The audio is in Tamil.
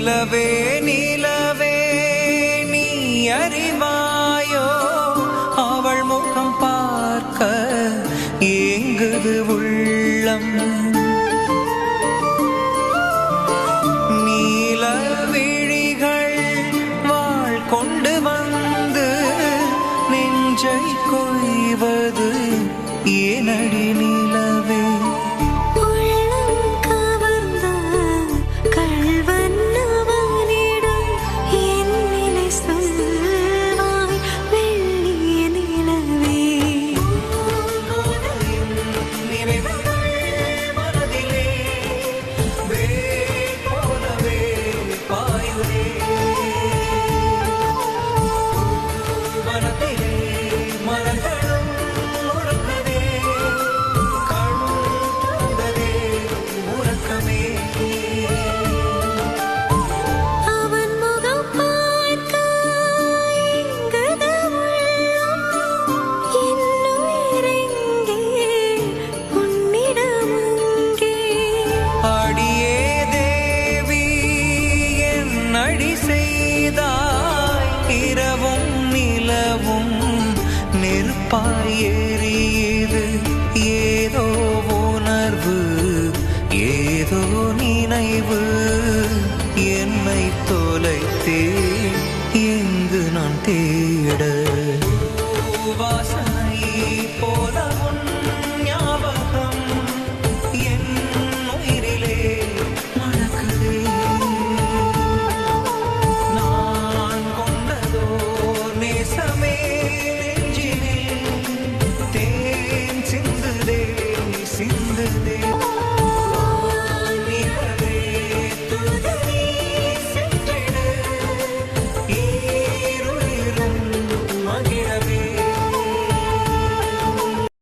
நிலவே நிலவே நீ அறிவாயோ அவள் முகம் பார்க்க ஏங்குது உள்ளம். நீல விழிகள் வாழ் கொண்டு வந்து நெஞ்சை கொய்வது ஏனடி நிலவே. அடி செய்தாய் இரவும் நிலவும் நெருப்பாய் ஏறியே